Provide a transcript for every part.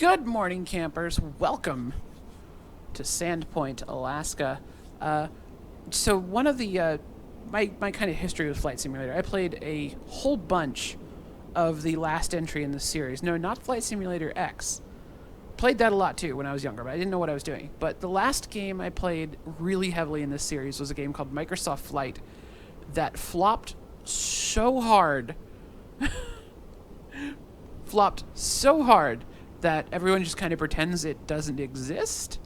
Good morning, campers. Welcome to Sandpoint, Alaska. So one of the my kind of history with Flight Simulator, I played a whole bunch of the last entry in the series. No, not Flight Simulator X. Played that a lot too when I was younger, but I didn't know what I was doing. But the last game I played really heavily in this series was a game called Microsoft Flight that flopped so hard. Flopped so hard that everyone just kind of pretends it doesn't exist.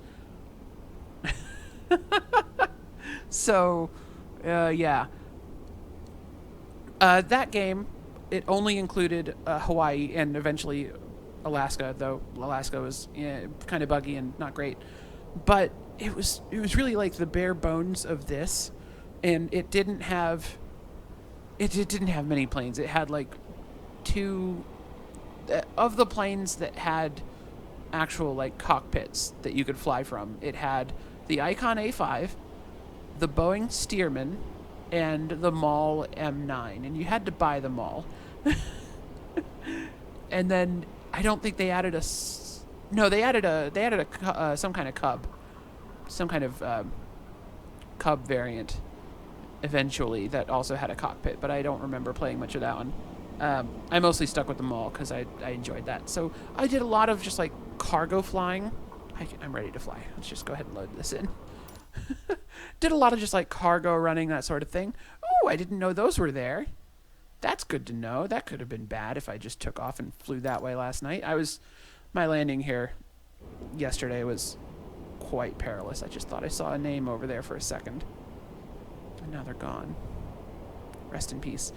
So, yeah. That game, it only included Hawaii and eventually Alaska, though Alaska was kind of buggy and not great. But it was really like the bare bones of this, and it didn't have many planes. It had like two of the planes that had actual like cockpits that you could fly from. It had the Icon A5, the Boeing Stearman, and the Maul M9, and you had to buy them all. And then I don't think they added they added a some kind of Cub variant eventually that also had a cockpit, but I don't remember playing much of that one. I mostly stuck with the Maul because I enjoyed that. So I did a lot of just like cargo flying. I'm ready to fly. Let's just go ahead and load this in. Did a lot of just like cargo running, that sort of thing. Oh, I didn't know those were there. That's good to know. That could have been bad if I just took off and flew that way last night. My landing here yesterday was quite perilous. I just thought I saw a name over there for a second. And now they're gone. Rest in peace.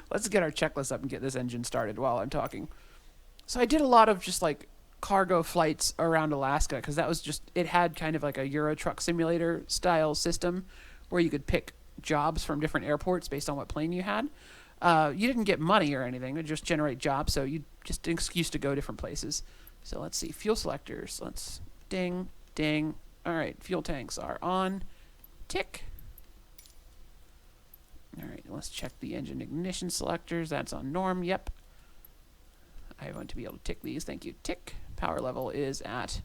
Let's get our checklist up and get this engine started while I'm talking. So I did a lot of just like cargo flights around Alaska because that was just, it had kind of like a Euro Truck Simulator style system where you could pick jobs from different airports based on what plane you had. You didn't get money or anything, it would just generate jobs, so you just an excuse to go different places. So let's see, fuel selectors. Let's ding, ding. All right, fuel tanks are on. Tick. All right, let's check the engine ignition selectors. That's on norm. Yep. I want to be able to tick these. Thank you. Tick. Power level is at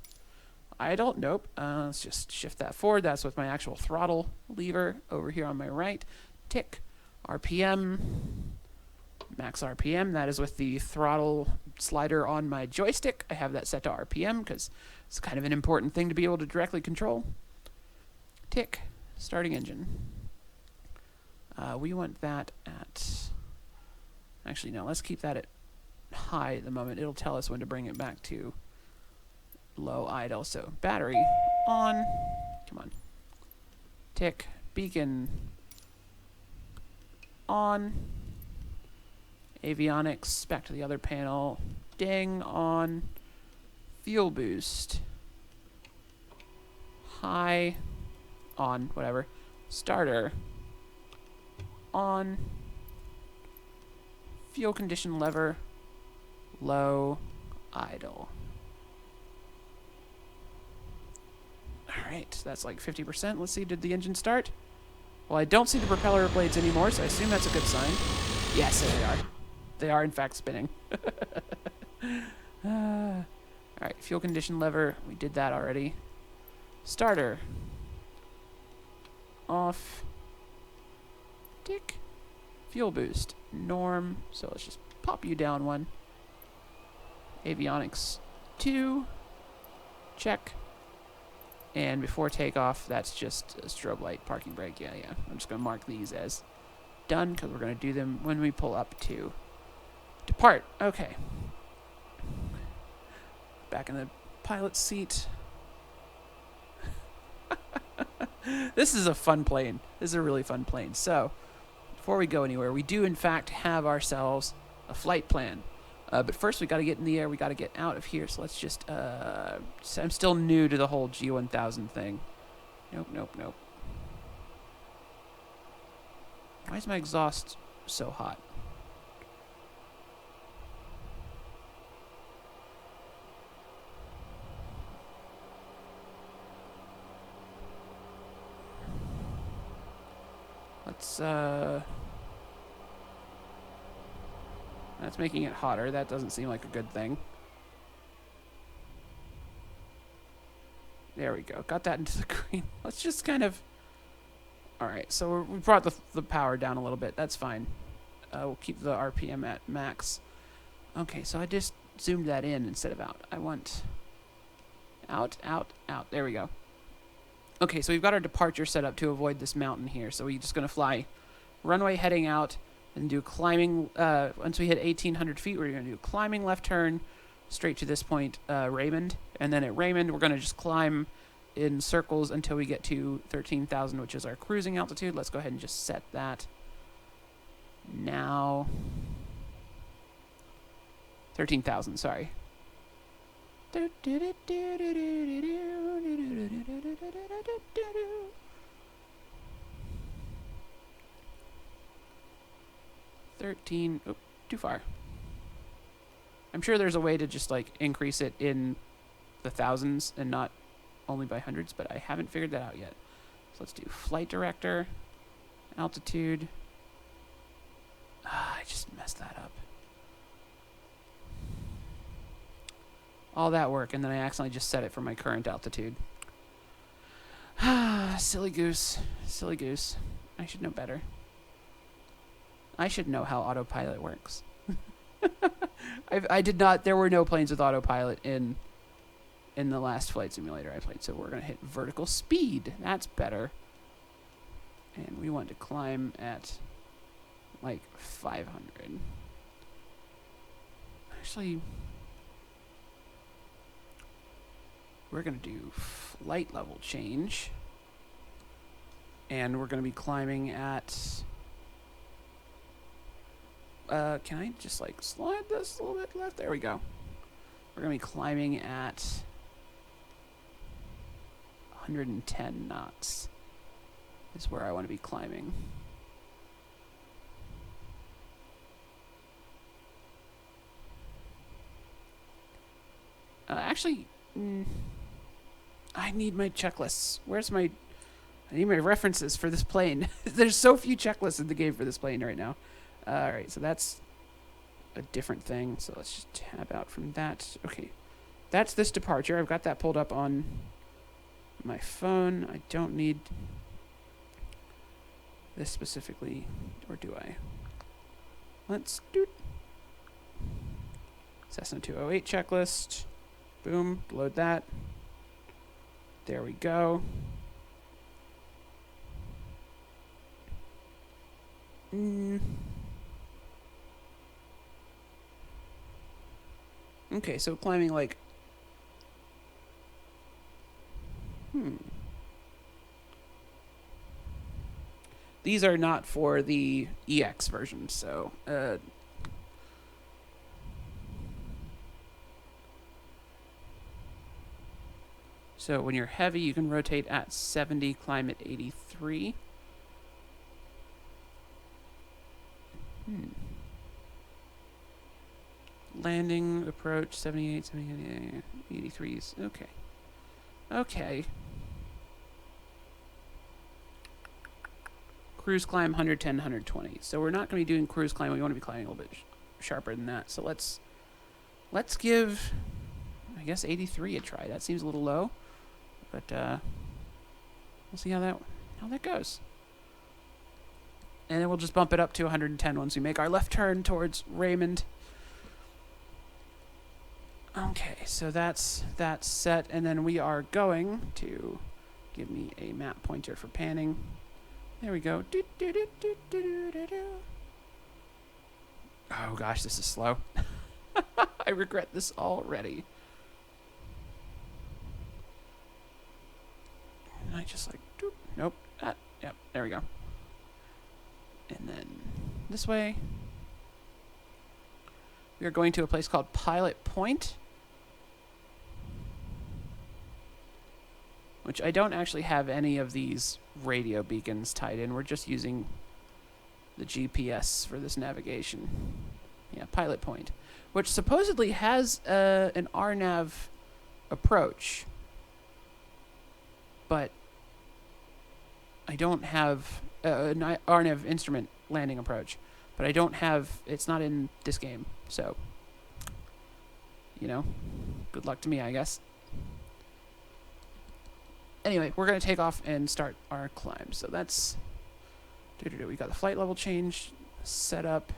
idle. Nope. Let's just shift that forward. That's with my actual throttle lever over here on my right. Tick. RPM. Max RPM. That is with the throttle slider on my joystick. I have that set to RPM because it's kind of an important thing to be able to directly control. Tick. Starting engine. We want that at... Actually, no. Let's keep that at high at the moment. It'll tell us when to bring it back to low idle. So battery on. Come on. Tick. Beacon on. Avionics back to the other panel. Ding on. Fuel boost. High. On. Whatever. Starter. On. Fuel condition lever. Low. Idle. Alright, that's like 50%. Let's see, did the engine start? Well, I don't see the propeller blades anymore, so I assume that's a good sign. Yes, there they are. They are, in fact, spinning. Alright, fuel condition lever. We did that already. Starter. Off. Tick. Fuel boost. Norm. So let's just pop you down one. Avionics 2. Check. And before takeoff, that's just a strobe light, parking brake. Yeah. I'm just going to mark these as done because we're going to do them when we pull up to depart. Okay. Back in the pilot's seat. This is a fun plane. This is a really fun plane. So, before we go anywhere, we do in fact have ourselves a flight plan. But first we got to get in the air. We got to get out of here. So let's just, I'm still new to the whole G1000 thing. Nope. Why is my exhaust so hot? Let's, That's making it hotter. That doesn't seem like a good thing. There we go. Got that into the green. Let's just kind of... Alright, so we brought the power down a little bit. That's fine. We'll keep the RPM at max. Okay, so I just zoomed that in instead of out. I want... Out, out, out. There we go. Okay, so we've got our departure set up to avoid this mountain here. So we're just going to fly runway heading out and do climbing. Once we hit 1,800 feet, we're going to do climbing left turn straight to this point, RAYMD. And then at RAYMD, we're going to just climb in circles until we get to 13,000, which is our cruising altitude. Let's go ahead and just set that now. 13,000, sorry. 13. Oh, too far. I'm sure there's a way to just like increase it in the thousands and not only by hundreds, but I haven't figured that out yet. So let's do flight director, altitude. I just messed that up. All that work, and then I accidentally just set it for my current altitude. Silly goose. Silly goose. I should know better. I should know how autopilot works. I did not... There were no planes with autopilot in the last flight simulator I played, so we're going to hit vertical speed. That's better. And we want to climb at, like, 500. Actually... We're going to do flight level change. And we're going to be climbing at... can I just, like, slide this a little bit left? There we go. We're going to be climbing at 110 knots is where I want to be climbing. Actually... I need my checklists. I need my references for this plane. There's so few checklists in the game for this plane right now. Alright, so that's a different thing. So let's just tab out from that. Okay. That's this departure. I've got that pulled up on my phone. I don't need this specifically. Or do I? Let's do Cessna 208 checklist. Boom. Load that. There we go. Okay, so climbing like... These are not for the EX version, so... So when you're heavy, you can rotate at 70, climb at 83. Landing, approach, 78, 78, 83s. Okay. Okay. Cruise climb, 110, 120. So we're not going to be doing cruise climb. We want to be climbing a little bit sharper than that. So let's give, I guess, 83 a try. That seems a little low. But we'll see how that goes. And then we'll just bump it up to 110 once we make our left turn towards RAYMD. Okay, so that's set, and then we are going to give me a map pointer for panning. There we go. Oh gosh, this is slow. I regret this already. I just like, doop, nope, that, yep, there we go. And then this way. We are going to a place called Pilot Point, which I don't actually have any of these radio beacons tied in. We're just using the GPS for this navigation. Yeah, Pilot Point, which supposedly has an RNAV approach, but I don't have an RNAV instrument landing approach, but I don't have, it's not in this game. So, you know, good luck to me, I guess. Anyway, we're going to take off and start our climb. So that's... we got the flight level change set up.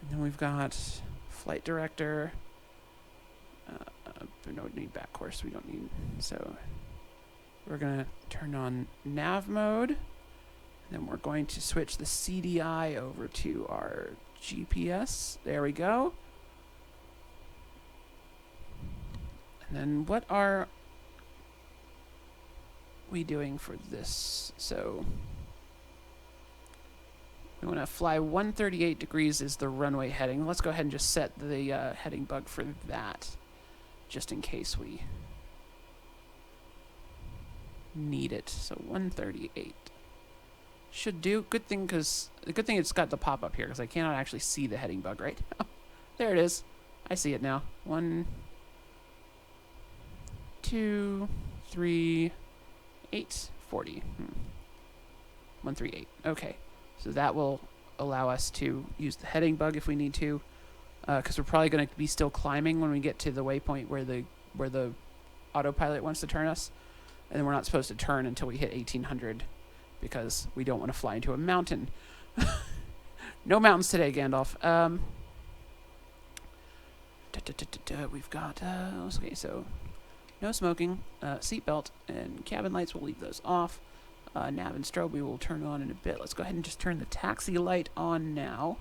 And then we've got flight director. We don't need back course. We don't need... So we're going to turn on nav mode. And then we're going to switch the CDI over to our GPS. There we go. And then what are we doing for this? So we want to fly 138 degrees is the runway heading. Let's go ahead and just set the heading bug for that, just in case we need it. So 138 should do. Good thing it's got the pop up here, because I cannot actually see the heading bug right now. There it is. I see it now. 1, 2, 3, 8, 40. 138. Okay. So that will allow us to use the heading bug if we need to, because we're probably going to be still climbing when we get to the waypoint where the autopilot wants to turn us, and then we're not supposed to turn until we hit 1800, because we don't want to fly into a mountain. No mountains today, Gandalf. We've got okay, so no smoking, seatbelt, and cabin lights. We'll leave those off. Nav and strobe we will turn on in a bit. Let's go ahead and just turn the taxi light on now.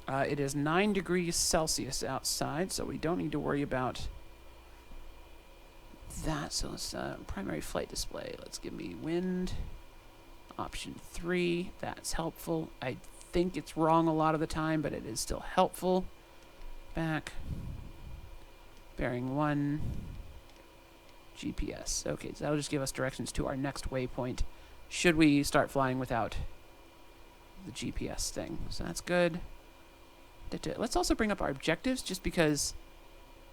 It is 9 degrees Celsius outside, so we don't need to worry about that. So let's primary flight display. Let's give me wind. Option 3. That's helpful. I think it's wrong a lot of the time, but it is still helpful. Back. Bearing 1. GPS. Okay, so that'll just give us directions to our next waypoint should we start flying without the GPS thing. So that's good. Let's also bring up our objectives, just because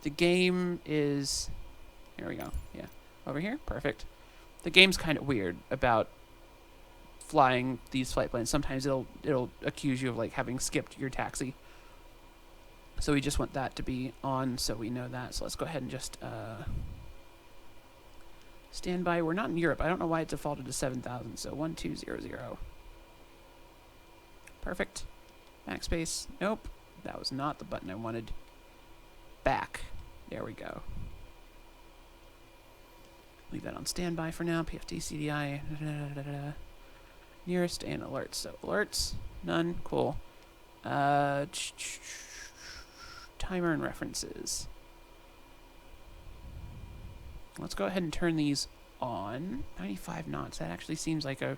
the game is... Here we go. Yeah. Over here? Perfect. The game's kind of weird about flying these flight planes. Sometimes it'll accuse you of like having skipped your taxi. So we just want that to be on, so we know that. So let's go ahead and just... Standby. We're not in Europe. I don't know why it defaulted to 7,000. So 1200. Perfect. Backspace. Nope. That was not the button I wanted. Back. There we go. Leave that on standby for now. PFD, CDI. Nearest and alerts. So alerts. None. Cool. Timer and references. Let's go ahead and turn these on. 95 knots. That actually seems like a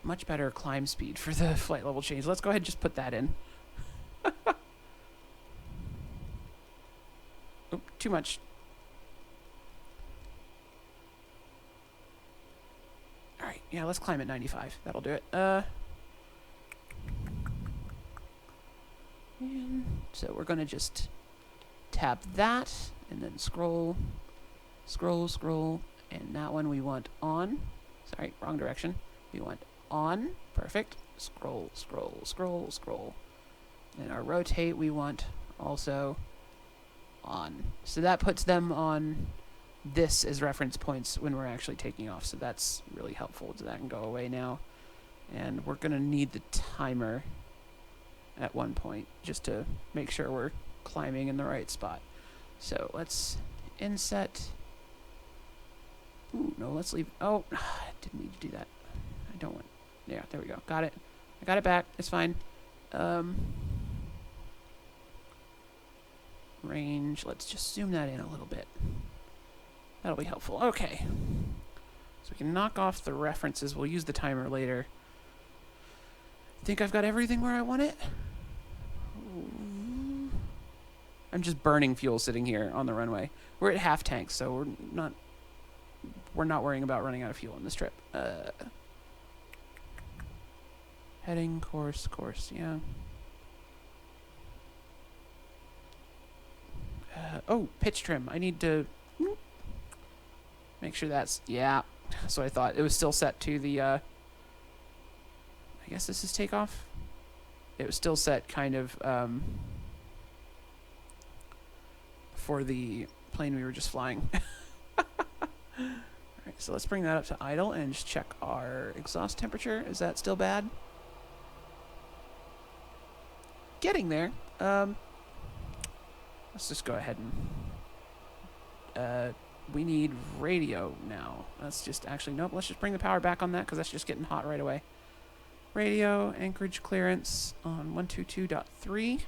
much better climb speed for the flight level change. Let's go ahead and just put that in. Oop, too much. Alright, yeah, let's climb at 95. That'll do it. And so we're going to just tap that. And then scroll, and that one we want on. Sorry, wrong direction. We want on. Perfect. Scroll. And our rotate we want also on. So that puts them on this as reference points when we're actually taking off. So that's really helpful. So that can go away now. And we're going to need the timer at one point just to make sure we're climbing in the right spot. So let's inset. Ooh, no, let's leave. Oh, I didn't need to do that. I don't want. Yeah, there we go. Got it. I got it back. It's fine. Range. Let's just zoom that in a little bit. That'll be helpful. Okay. So we can knock off the references. We'll use the timer later. Think I've got everything where I want it? I'm just burning fuel sitting here on the runway. We're at half tank, so we're not worrying about running out of fuel on this trip. Heading, course, yeah. Oh, pitch trim. I need to make sure that's... Yeah, so I thought. It was still set to the... I guess this is takeoff? it was still set kind of for the plane we were just flying. Alright, so let's bring that up to idle and just check our exhaust temperature. Is that still bad? Getting there. Let's just go ahead and we need radio now. Let's just actually, nope, let's just bring the power back on that because that's just getting hot right away. Radio, anchorage clearance on 122.3.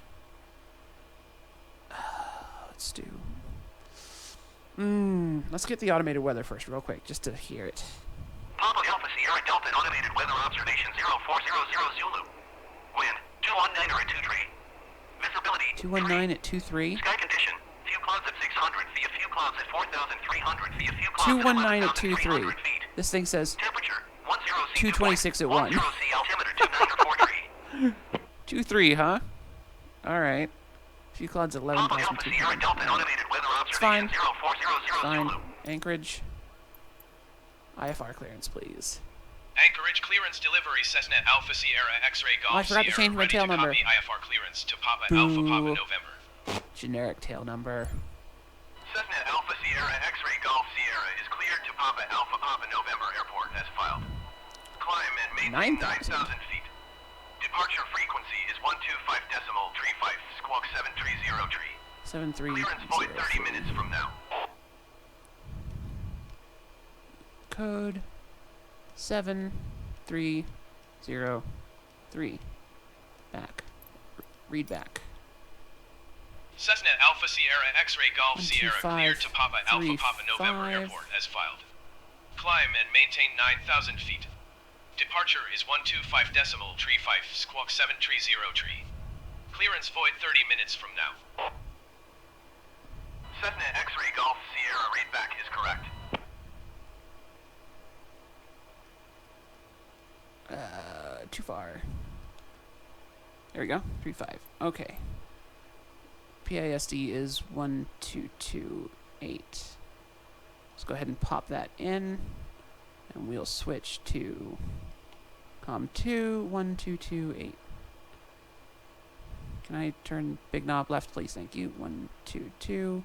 Let's do... let's get the automated weather first real quick, just to hear it. Papa Alpha Sierra Delta automated weather observation 0400 Zulu. Wind 219 or at 23. Visibility 219 at 23. Sky condition. Few clouds at 600 feet. Few clouds at 4,300 feet. Few clouds 219 at 23. 23. This thing says Temperature 10 C. 226 at 1. 10 C. Altimeter 29 or 43. 23, huh? Alright. Few clouds at Papa Alpha Sierra 11,200. Delta automated weather It's fine. observation 0400 Fine. Zulu. Anchorage. IFR clearance, please. Anchorage clearance delivery Cessna Alpha Sierra X-ray Golf Oh, I forgot to Sierra, change my ready tail to number. copy IFR clearance to Papa Boo. Alpha Papa November. Generic tail number. Cessna Alpha Sierra X-ray Golf Sierra is cleared to Papa Alpha Papa November Airport as filed. Climb and maintain 9,000. 9,000 feet. Departure frequency is 125.35 squawk 730 tree. 7303. Clearance point 30 minutes from now. Code 7303. Back. Read back. Cessna Alpha Sierra X-ray Golf Sierra cleared to Papa Alpha Papa November 125. Airport as filed. Climb and maintain 9,000 feet. Departure is 125.35 squawk 730 tree. Clearance void 30 minutes from now. Cessna X-ray Golf Sierra readback is correct. Too far. There we go. 35. Okay. PASD is 1228. Let's go ahead and pop that in, and we'll switch to COM2 1228. Can I turn big knob left, please? Thank you. 122.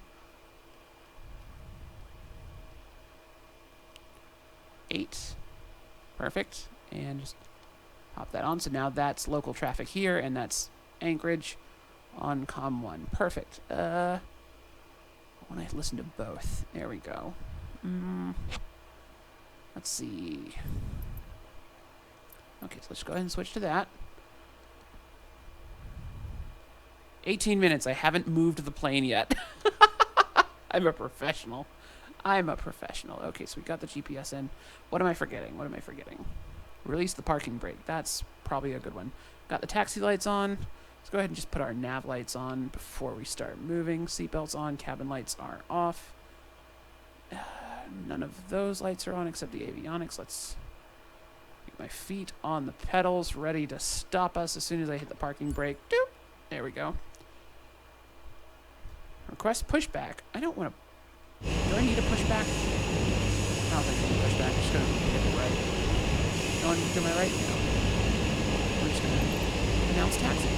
8. Perfect. And just pop that on. So now that's local traffic here, and that's Anchorage on COM1. Perfect. I want to listen to both. There we go. Let's see. Okay, so let's go ahead and switch to that. 18 minutes. I haven't moved the plane yet. I'm a professional. I'm a professional. Okay, so we got the GPS in. What am I forgetting? What am I forgetting? Release the parking brake. That's probably a good one. Got the taxi lights on. Let's go ahead and just put our nav lights on before we start moving. Seatbelts on. Cabin lights are off. None of those lights are on except the avionics. Let's get my feet on the pedals, ready to stop us as soon as I hit the parking brake. Doop. There we go. Request pushback. I don't want to... Do I need a pushback? I don't think I need a pushback. I'm just going to hit it right. Going to my right now. We're just going to announce taxi.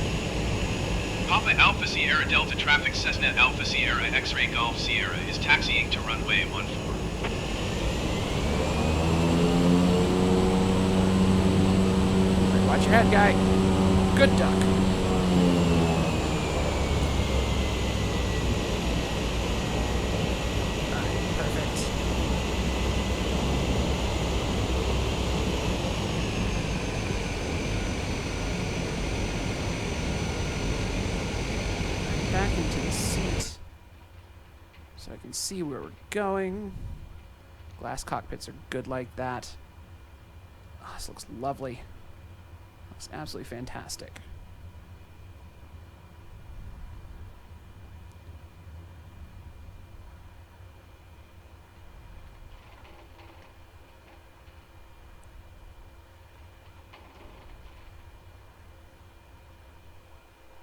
Papa Alpha Sierra Delta traffic Cessna Alpha Sierra X-ray Golf Sierra is taxiing to runway 14. Watch your head, guy. Good duck. Alright, perfect. Back into the seat so I can see where we're going. Glass cockpits are good like that. Oh, this looks lovely. Looks absolutely fantastic.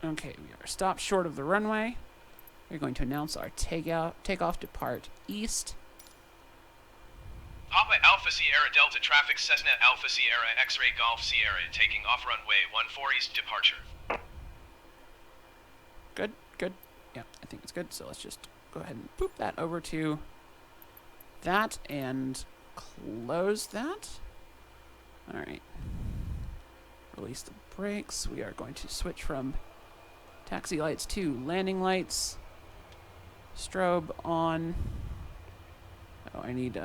Okay, we are stopped short of the runway. We're going to announce our takeoff depart east. Papa Alpha Alpha Sierra Delta traffic Cessna Alpha Sierra X-ray Golf Sierra taking off runway 14 east departure. Good, good. Yeah, I think it's good. So let's just go ahead and poop that over to that and close that. All right. Release the brakes. We are going to switch from taxi lights to landing lights. Strobe on. Oh, I need,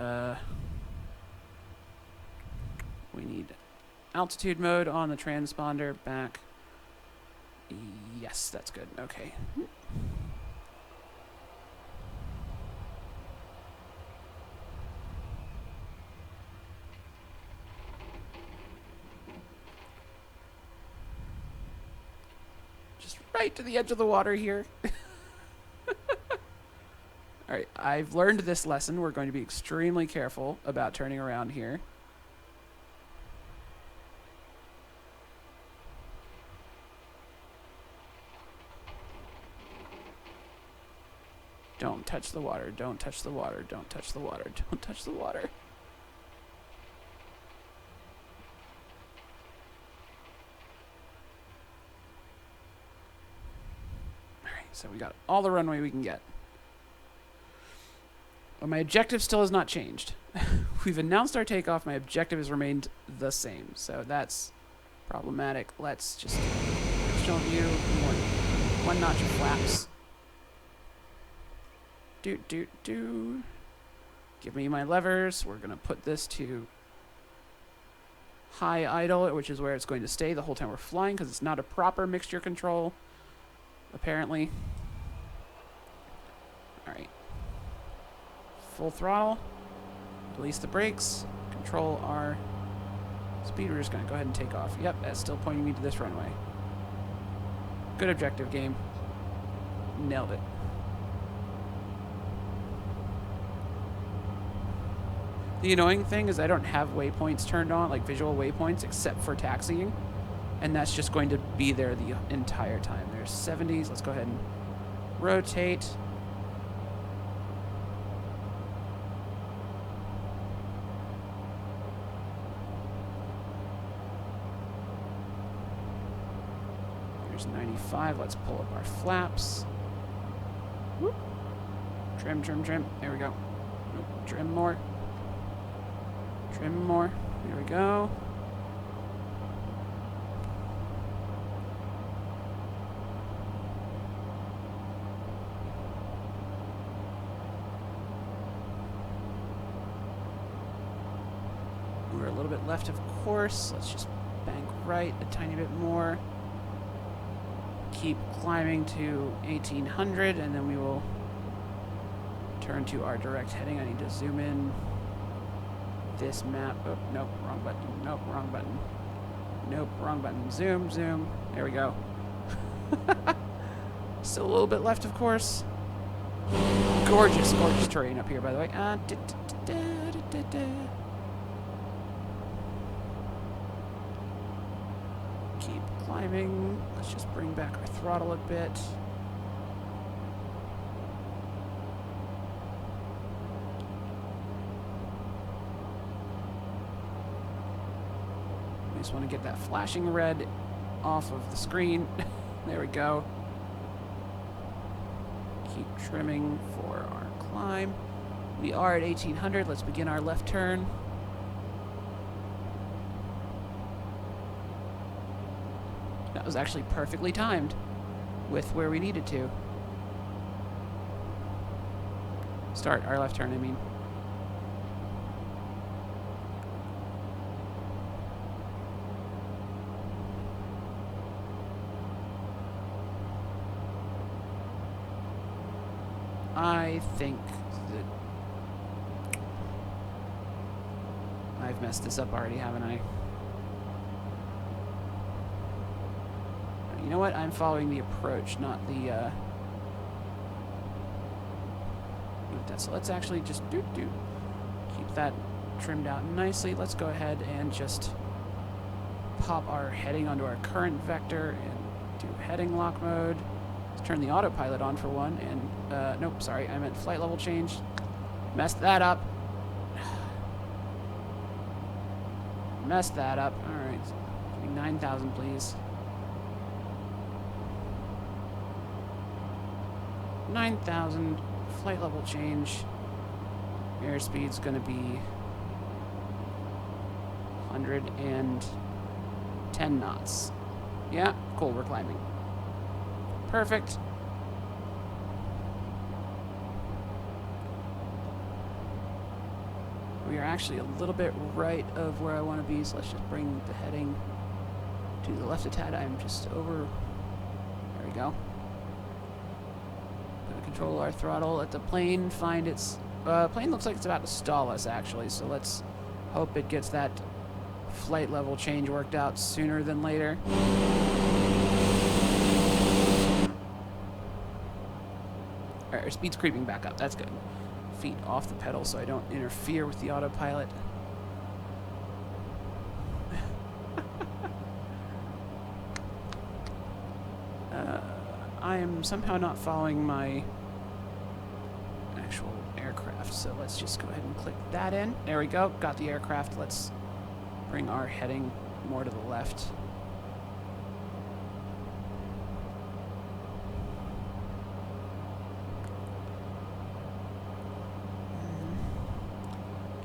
we need altitude mode on the transponder back. Yes, that's good. Okay. Just right to the edge of the water here. All right, I've learned this lesson. We're going to be extremely careful about turning around here. Don't touch the water, don't touch the water, don't touch the water, don't touch the water. All right, so we got all the runway we can get. But my objective still has not changed. We've announced our takeoff. My objective has remained the same. So that's problematic. Let's just show you one notch of flaps. Do. Give me my levers. We're going to put this to high idle, which is where it's going to stay the whole time we're flying because it's not a proper mixture control, apparently. All right. Full throttle, release the brakes, control our speed. We're just going to go ahead and take off. Yep, that's still pointing me to this runway. Good objective, game. Nailed it. The annoying thing is I don't have waypoints turned on, like visual waypoints, except for taxiing. And that's just going to be there the entire time. There's 70s. Let's go ahead and rotate. There's 95. Let's pull up our flaps. Whoop. Trim, trim, trim. There we go. Nope. Trim more. Trim more. There we go. We're a little bit left of course. Let's just bank right a tiny bit more. Keep climbing to 1800 and then we will turn to our direct heading. I need to zoom in this map. Oh, nope, wrong button. Nope, wrong button. Nope, wrong button. Zoom, zoom. There we go. Still a little bit left, of course. Gorgeous, gorgeous terrain up here, by the way. Keep climbing. Let's just bring back our throttle a bit. We just want to get that flashing red off of the screen. There we go. Keep trimming for our climb. We are at 1800. Let's begin our left turn. That was actually perfectly timed with where we needed to. Start our left turn, I mean. I think that I've messed this up already, haven't I? You know what? I'm following the approach, not the, so let's actually just keep that trimmed out nicely. Let's go ahead and just pop our heading onto our current vector and do heading lock mode. Let's turn the autopilot on for one, and, nope, sorry, I meant flight level change. Messed that up. messed that up. All right, give me 9,000, please. 9,000. Flight level change. Airspeed's gonna be 110 knots. Yeah, cool. We're climbing. Perfect. We are actually a little bit right of where I want to be, so let's just bring the heading to the left a tad. I'm just over. There we go. Gonna control our throttle. Let the plane find its. Plane looks like it's about to stall us, actually, so let's hope it gets that flight level change worked out sooner than later. Alright, our speed's creeping back up. That's good. Feet off the pedal so I don't interfere with the autopilot. I am somehow not following my actual aircraft, so let's just go ahead and click that in. There we go. Got the aircraft. Let's bring our heading more to the left.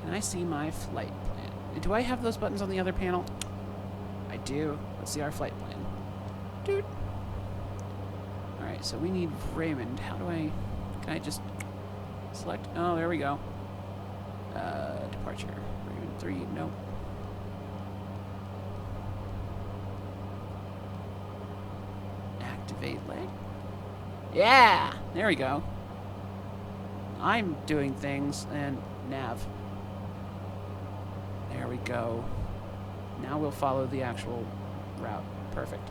Can I see my flight plan? Do I have those buttons on the other panel? I do. Let's see our flight plan. Dude. Alright, so we need RAYMD. How do I... Can I just select? Oh, there we go. Departure. RAYMD 3. Nope. Activate leg. Yeah! There we go. I'm doing things, and nav. There we go. Now we'll follow the actual route. Perfect.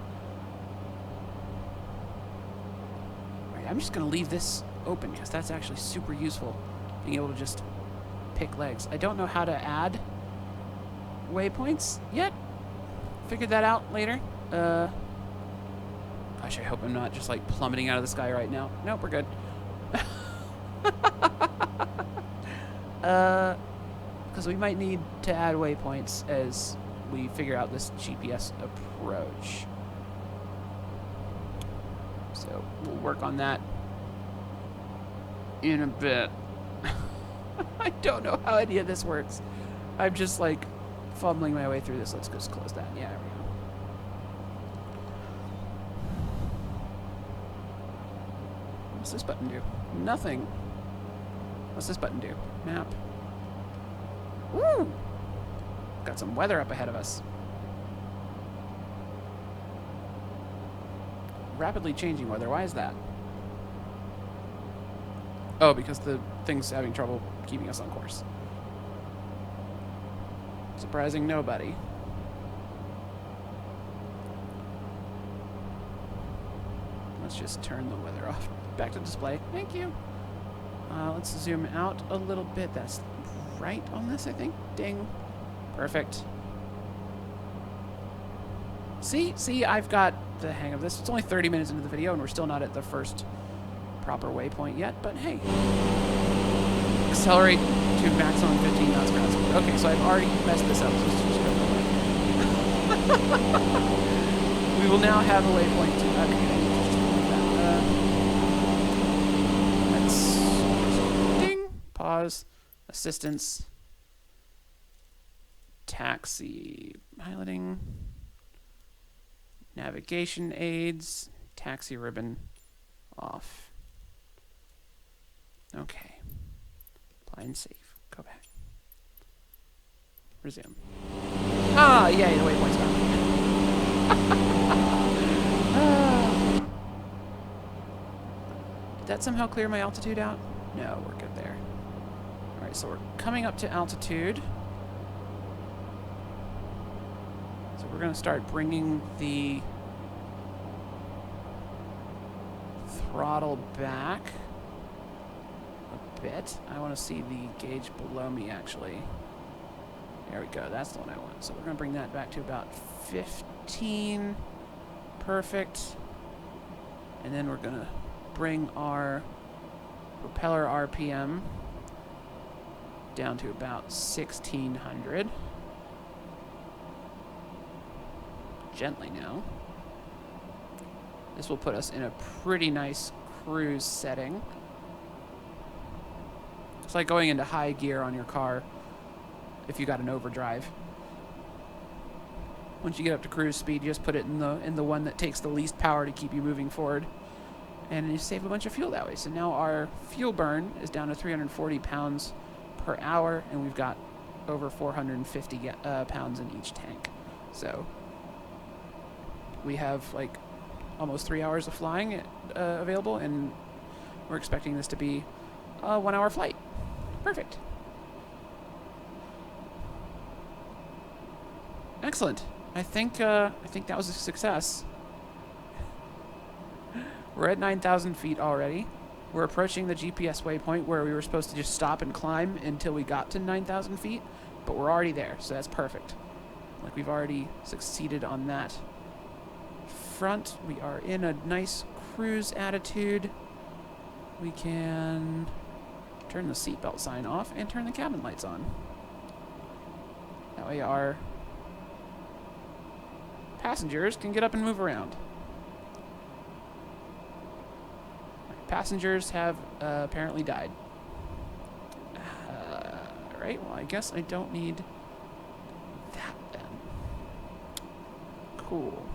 Alright, I'm just going to leave this open because that's actually super useful. Being able to just pick legs. I don't know how to add waypoints yet. Figured that out later. Gosh, I hope I'm not just like plummeting out of the sky right now. Nope, we're good. Because we might need to add waypoints as we figure out this GPS approach. So we'll work on that in a bit. I don't know how any of this works. I'm just like fumbling my way through this. Let's just close that. Yeah, there we go. What's this button do? Nothing. What's this button do? Map. Woo! Got some weather up ahead of us. Rapidly changing weather. Why is that? Oh, because the thing's having trouble keeping us on course. Surprising nobody. Let's just turn the weather off. Back to display. Thank you. Let's zoom out a little bit. That's right on this, I think. Ding. Perfect. See, I've got the hang of this. It's only 30 minutes into the video, and we're still not at the first proper waypoint yet, but hey. Accelerate to maximum 15 knots ground speed. Okay, so I've already messed this up, so let's just go away. We will now have a waypoint to... Okay, let's... Ding! Pause. Assistance. Taxi. Piloting. Navigation aids. Taxi ribbon. Off. Okay. Apply and save. Go back. Resume. Ah, yay, the waypoint's gone. Did that somehow clear my altitude out? No, we're good there. Alright, so we're coming up to altitude. So we're going to start bringing the throttle back a bit. I want to see the gauge below me, actually. There we go. That's the one I want. So we're going to bring that back to about 15. Perfect. And then we're going to bring our propeller RPM down to about 1600. gently now. This will put us in a pretty nice cruise setting. It's like going into high gear on your car if you got an overdrive. Once you get up to cruise speed, you just put it in the one that takes the least power to keep you moving forward. And you save a bunch of fuel that way. So now our fuel burn is down to 340 pounds per hour, and we've got over 450 pounds in each tank. So we have like almost 3 hours of flying available, and we're expecting this to be a 1 hour flight. Perfect. Excellent. I think that was a success. We're at 9,000 feet already. We're approaching the GPS waypoint where we were supposed to just stop and climb until we got to 9,000 feet, but we're already there, so that's perfect. Like, we've already succeeded on that front. We are in a nice cruise attitude. We can turn the seatbelt sign off and turn the cabin lights on. That way our passengers can get up and move around. Passengers have apparently died. Right, well, I guess I don't need that then. Cool.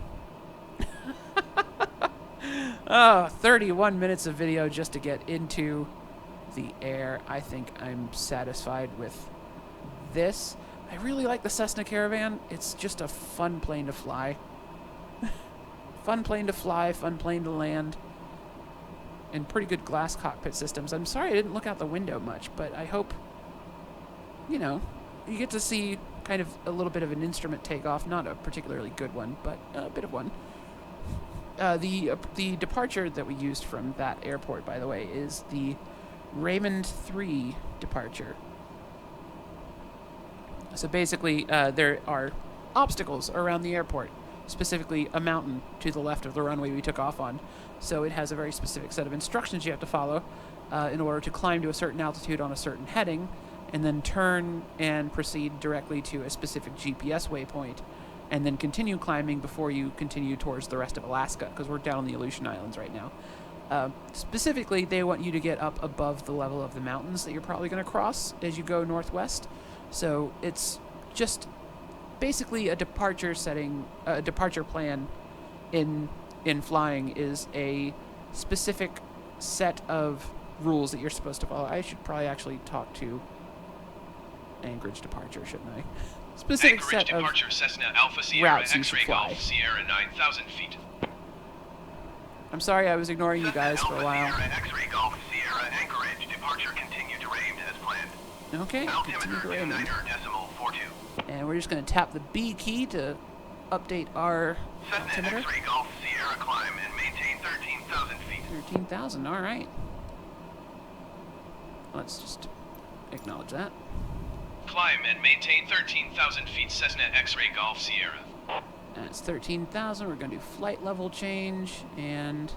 31 minutes of video just to get into the air. I think I'm satisfied with this. I really like the Cessna Caravan. It's just a fun plane to fly. Fun plane to fly, fun plane to land. And pretty good glass cockpit systems. I'm sorry I didn't look out the window much, but I hope, you know, you get to see kind of a little bit of an instrument takeoff. Not a particularly good one, but a bit of one. The departure that we used from that airport, by the way, is the RAYMD 3 departure. So basically, there are obstacles around the airport, specifically a mountain to the left of the runway we took off on. So it has a very specific set of instructions you have to follow in order to climb to a certain altitude on a certain heading, and then turn and proceed directly to a specific GPS waypoint, and then continue climbing before you continue towards the rest of Alaska, because we're down on the Aleutian Islands right now. Specifically, they want you to get up above the level of the mountains that you're probably going to cross as you go northwest. So it's just basically a departure setting, a departure plan in flying is a specific set of rules that you're supposed to follow. I should probably actually talk to Anchorage departure, shouldn't I? Specific Anchorage set departure, of Cessna Alpha Sierra routes you should X-ray fly. Golf Sierra 9,000 feet. I'm sorry I was ignoring you guys for a while. Alpha Sierra X-ray Golf Sierra Anchorage departure continue to RAYMD as planned. Okay, continue Altimeter to RAYMD. 29.42. And we're just going to tap the B key to update our Cessna altimeter. X-ray Golf Sierra climb and maintain 13,000 feet. 13,000, all right. Let's just acknowledge that. Climb and maintain 13,000 feet, Cessna X-ray Golf Sierra. That's 13,000. We're going to do flight level change and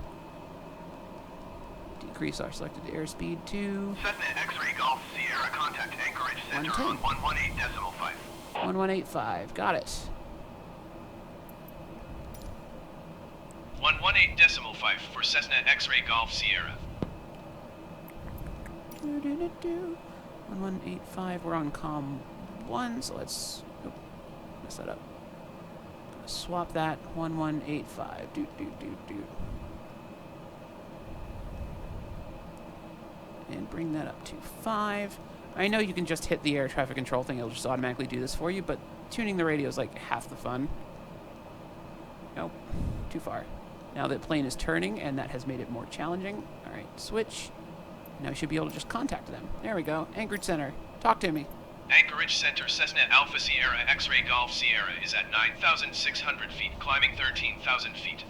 decrease our selected airspeed to Cessna X-ray Golf Sierra contact Anchorage Center 110. on 118.5. 1185. Got it. 118.5 for Cessna X-ray Golf Sierra. 1185. We're on comm 1, so let's mess that up. Swap that 1185. And bring that up to 5. I know you can just hit the air traffic control thing, it'll just automatically do this for you, but tuning the radio is like half the fun. Nope, too far. Now that plane is turning, and that has made it more challenging. Alright, switch. Now you should be able to just contact them. There we go. Anchorage Center. Talk to me. Anchorage Center, Cessna Alpha Sierra X-ray Golf Sierra is at 9,600 feet, climbing 13,000 feet.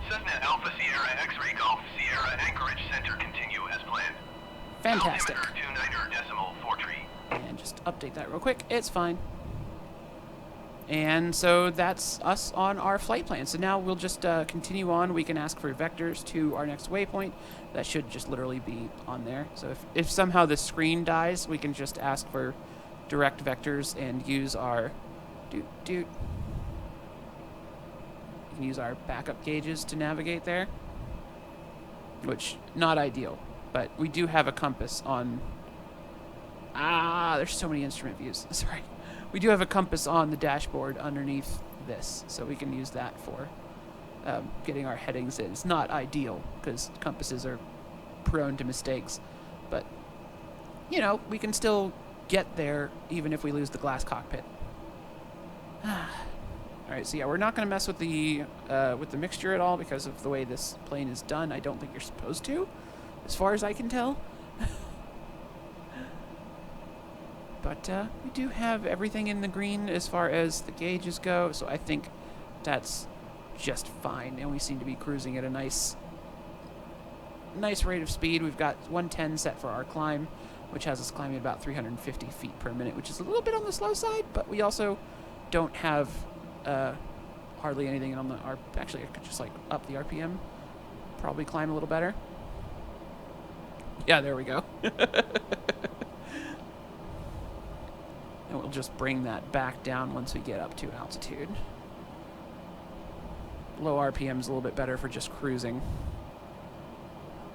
Cessna Alpha Sierra X-ray Golf Sierra Anchorage Center continue as planned. Fantastic. Altimeter 29.43. And just update that real quick. It's fine. And so that's us on our flight plan. So now we'll just continue on. We can ask for vectors to our next waypoint. That should just literally be on there. So if somehow the screen dies, we can just ask for direct vectors and use our can use our backup gauges to navigate there, which not ideal, but we do have a compass on. There's so many instrument views. Sorry. We do have a compass on the dashboard underneath this, so we can use that for getting our headings in. It's not ideal because compasses are prone to mistakes, but you know, we can still get there even if we lose the glass cockpit. Alright, so yeah, we're not going to mess with the mixture at all because of the way this plane is done. I don't think you're supposed to, as far as I can tell. But we do have everything in the green as far as the gauges go, so I think that's just fine. And we seem to be cruising at a nice rate of speed. We've got 110 set for our climb, which has us climbing about 350 feet per minute, which is a little bit on the slow side, but we also don't have hardly anything on the actually I could just like up the RPM, probably climb a little better. Yeah, there we go. And we'll just bring that back down once we get up to altitude. Low RPM is a little bit better for just cruising,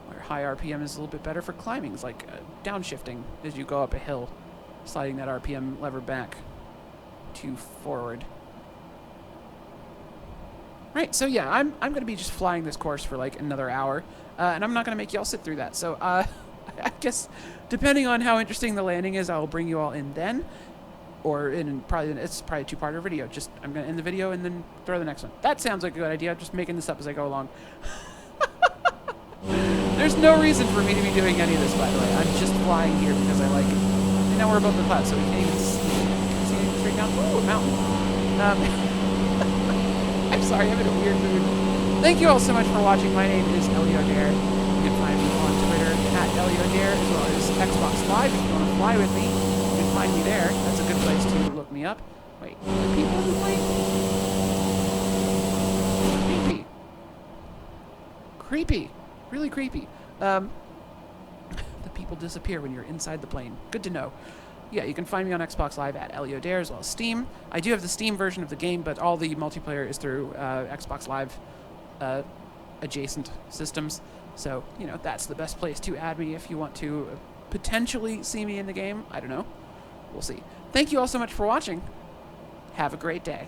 where high RPM is a little bit better for climbing. It's like downshifting as you go up a hill, sliding that RPM lever back to forward. Right, so yeah, I'm going to be just flying this course for like another hour, and I'm not going to make y'all sit through that. So I guess depending on how interesting the landing is, I will bring you all in then, or it's probably a two-parter video. Just I'm going to end the video and then throw the next one. That sounds like a good idea. I'm just making this up as I go along. There's no reason for me to be doing any of this, by the way. I'm just flying here because I like it. And now we're above the clouds, so we can't even see anything straight down. Ooh, a mountain. I'm sorry, I'm in a weird mood. Thank you all so much for watching. My name is Aleutian. You can find me on Twitter at Aleutian, as well as Xbox Live. If you want to fly with me, you can find me there. That's a good place to look me up. Wait, are people on the plane? Creepy. Creepy. Really creepy. The people disappear when you're inside the plane. Good to know. Yeah, you can find me on Xbox Live at Aleutian, as well as Steam. I do have the Steam version of the game, but all the multiplayer is through Xbox Live adjacent systems. So, you know, that's the best place to add me if you want to potentially see me in the game. I don't know. We'll see. Thank you all so much for watching. Have a great day.